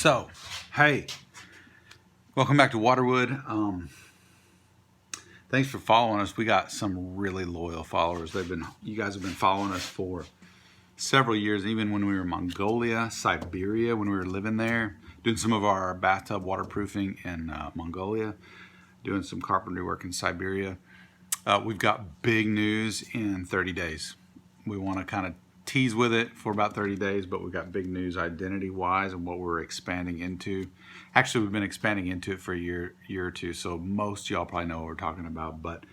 So, hey, welcome back to Waterwood. Thanks for following us. We got some really loyal followers. You guys have been following us for several years, even when we were in Mongolia, Siberia, when we were living there, doing some of our bathtub waterproofing in Mongolia, doing some carpentry work in Siberia. We've got big news in 30 days. We want to kind of tease with it for about 30 days, but we've got big news identity-wise and what we're expanding into. Actually, we've been expanding into it for a year or two, so most of y'all probably know what we're talking about, but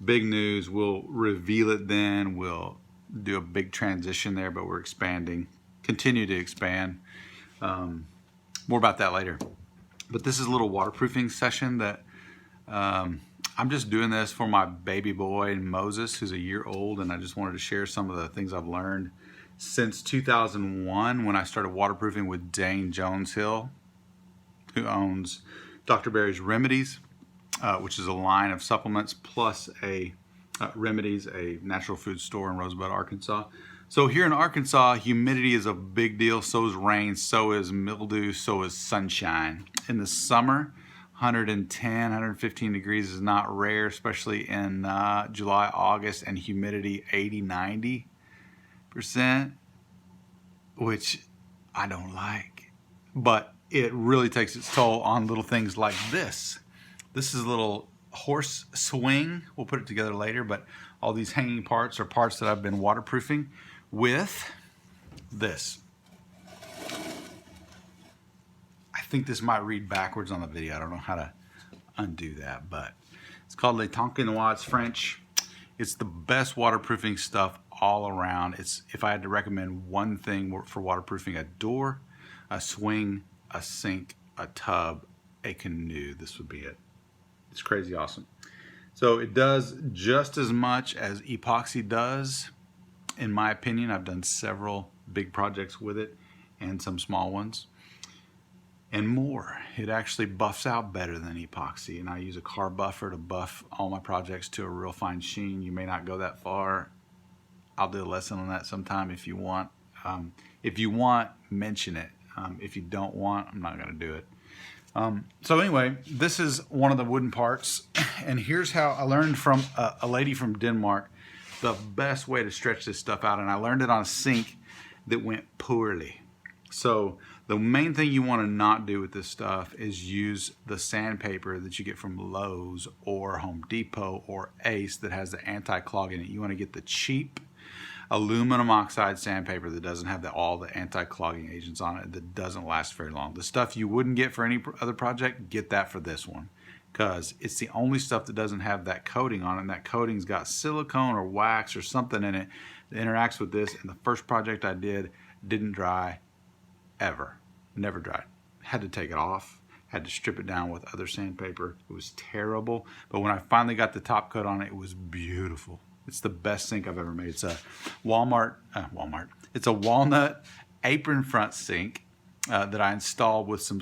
big news. We'll reveal it then. We'll do a big transition there, but we're expanding, continue to expand. More about that later. But this is a little waterproofing session that I'm just doing this for my baby boy, Moses, who's a year old, and I just wanted to share some of the things I've learned since 2001 when I started waterproofing with Dane Joneshill, who owns Dr. Berry's Remedies, which is a line of supplements, plus Remedies, a natural food store in Rosebud, Arkansas. So here in Arkansas, humidity is a big deal. So is rain, so is mildew, so is sunshine. In the summer, 110, 115 degrees is not rare, especially in July, August, and humidity 80, 90%, which I don't like. But it really takes its toll on little things like this. This is a little horse swing. We'll put it together later, but all these hanging parts are parts that I've been waterproofing with this. I think this might read backwards on the video. I don't know how to undo that, but it's called Le Tonkinois. It's French. It's the best waterproofing stuff all around. If I had to recommend one thing for waterproofing: a door, a swing, a sink, a tub, a canoe, this would be it. It's crazy awesome. So it does just as much as epoxy does, in my opinion. I've done several big projects with it and some small ones. And more. It actually buffs out better than epoxy, and I use a car buffer to buff all my projects to a real fine sheen. You may not go that far. I'll do a lesson on that sometime if you want. If you want, mention it. If you don't want, I'm not going to do it. So anyway, this is one of the wooden parts, and here's how I learned from a lady from Denmark the best way to stretch this stuff out, and I learned it on a sink that went poorly. So the main thing you want to not do with this stuff is use the sandpaper that you get from Lowe's or Home Depot or Ace that has the anti-clog in it. You want to get the cheap aluminum oxide sandpaper that doesn't have all the anti-clogging agents on it, that doesn't last very long. The stuff you wouldn't get for any other project, get that for this one, because it's the only stuff that doesn't have that coating on it, and that coating's got silicone or wax or something in it that interacts with this. And the first project I did didn't dry ever. Never dried. Had to take it off. Had to strip it down with other sandpaper. It was terrible. But when I finally got the top coat on it, it was beautiful. It's the best sink I've ever made. It's a Walmart. It's a walnut apron front sink that I installed with some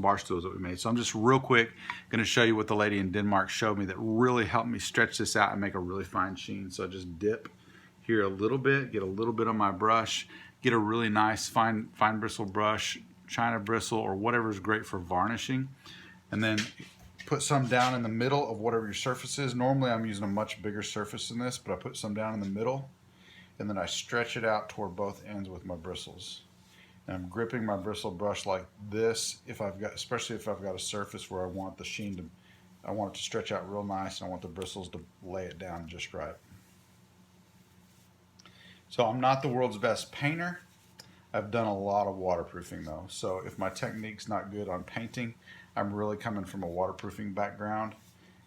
bar stools that we made. So I'm just real quick going to show you what the lady in Denmark showed me that really helped me stretch this out and make a really fine sheen. So just dip here a little bit, get a little bit on my brush, get a really nice fine bristle brush, China bristle, or whatever is great for varnishing, and then put some down in the middle of whatever your surface is. Normally I'm using a much bigger surface than this, but I put some down in the middle, and then I stretch it out toward both ends with my bristles. And I'm gripping my bristle brush like this, especially if I've got a surface where I want the sheen I want it to stretch out real nice, and I want the bristles to lay it down just right. So I'm not the world's best painter. I've done a lot of waterproofing though. So if my technique's not good on painting, I'm really coming from a waterproofing background,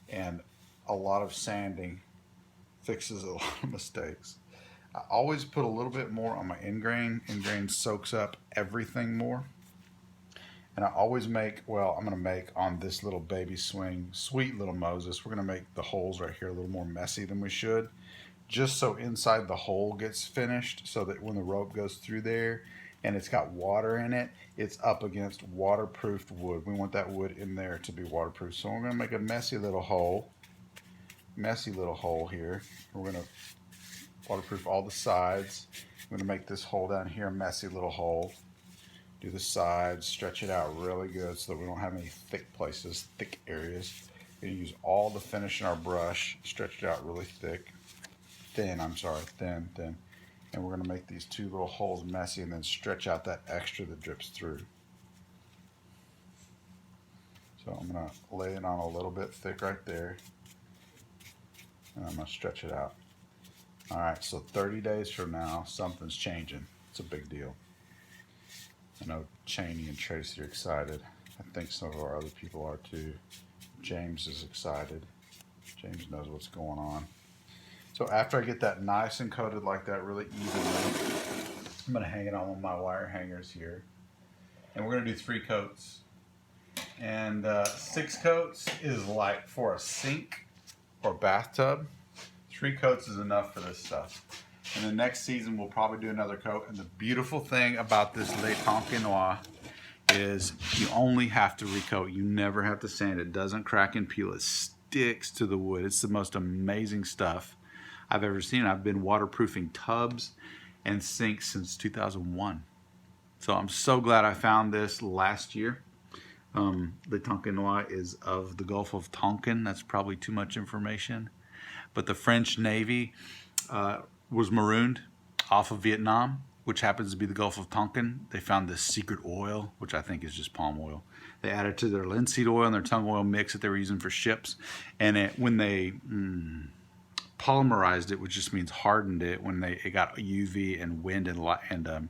and a lot of sanding fixes a lot of mistakes. I always put a little bit more on my ingrain. Ingrain soaks up everything more. And I always I'm gonna make on this little baby swing, sweet little Moses, we're gonna make the holes right here a little more messy than we should, just so inside the hole gets finished, so that when the rope goes through there and it's got water in it, it's up against waterproofed wood. We want that wood in there to be waterproof. So we're going to make a messy little hole here. We're going to waterproof all the sides. I'm going to make this hole down here a messy little hole. Do the sides, stretch it out really good so that we don't have any thick places, thick areas. We're gonna use all the finish in our brush, stretch it out really thin, thin. And we're gonna make these two little holes messy and then stretch out that extra that drips through. So I'm gonna lay it on a little bit thick right there. And I'm gonna stretch it out. All right, so 30 days from now, something's changing. It's a big deal. I know Cheney and Tracy are excited. I think some of our other people are too. James is excited. James knows what's going on. So after I get that nice and coated like that really evenly, I'm gonna hang it on one of my wire hangers here. And we're gonna do 3 coats. And 6 coats is like for a sink or bathtub. 3 coats is enough for this stuff. And the next season we'll probably do another coat. And the beautiful thing about this Le Tonkinois is you only have to recoat. You never have to sand it. It doesn't crack and peel. It sticks to the wood. It's the most amazing stuff I've ever seen. I've been waterproofing tubs and sinks since 2001. So I'm so glad I found this last year. Le Tonkinois is of the Gulf of Tonkin. That's probably too much information. But the French Navy was marooned off of Vietnam, which happens to be the Gulf of Tonkin. They found this secret oil, which I think is just palm oil. They added to their linseed oil and their tung oil mix that they were using for ships. And when they polymerized it, which just means hardened it, when it got UV and wind and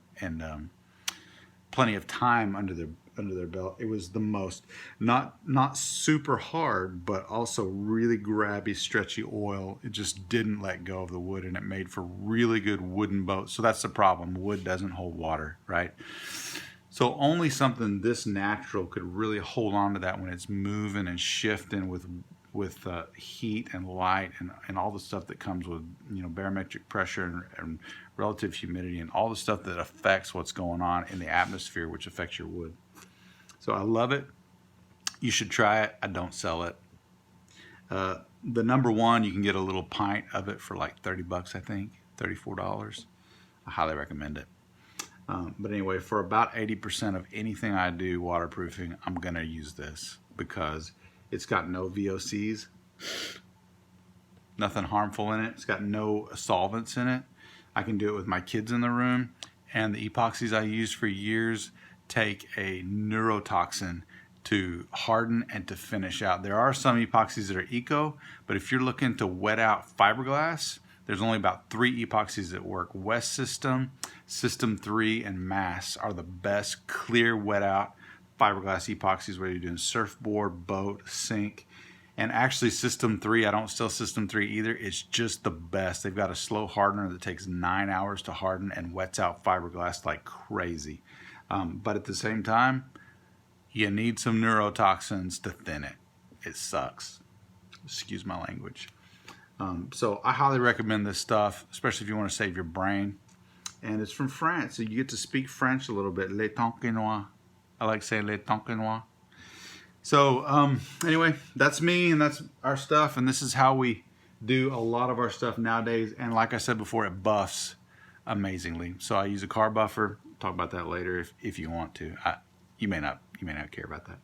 plenty of time under their belt, it was the most not super hard, but also really grabby, stretchy oil. It just didn't let go of the wood, and it made for really good wooden boats. So that's the problem. Wood doesn't hold water, right? So only something this natural could really hold on to that when it's moving and shifting with heat and light and all the stuff that comes with, you know, barometric pressure and relative humidity and all the stuff that affects what's going on in the atmosphere, which affects your wood. So I love it. You should try it. I don't sell it. The number one, you can get a little pint of it for like 30 bucks, I think, $34. I highly recommend it. But anyway, for about 80% of anything I do waterproofing, I'm going to use this because it's got no VOCs, nothing harmful in it. It's got no solvents in it. I can do it with my kids in the room. And the epoxies I used for years take a neurotoxin to harden and to finish out. There are some epoxies that are eco, but if you're looking to wet out fiberglass, there's only about 3 epoxies that work. West System, System 3, and Mass are the best clear wet out fiberglass epoxies, whether you're doing surfboard, boat, sink. And actually System 3, I don't sell System 3 either. It's just the best. They've got a slow hardener that takes 9 hours to harden and wets out fiberglass like crazy. But at the same time, you need some neurotoxins to thin it. It sucks. Excuse my language. So I highly recommend this stuff, especially if you want to save your brain. And it's from France, so you get to speak French a little bit. Le Tonkinois. I like saying Le Tonkinois. So anyway, that's me and that's our stuff. And this is how we do a lot of our stuff nowadays. And like I said before, it buffs amazingly. So I use a car buffer. Talk about that later if you want to. You may not care about that.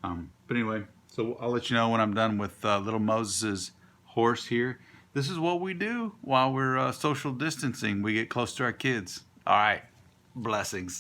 But anyway, so I'll let you know when I'm done with little Moses's horse here. This is what we do while we're social distancing. We get close to our kids. All right. Blessings.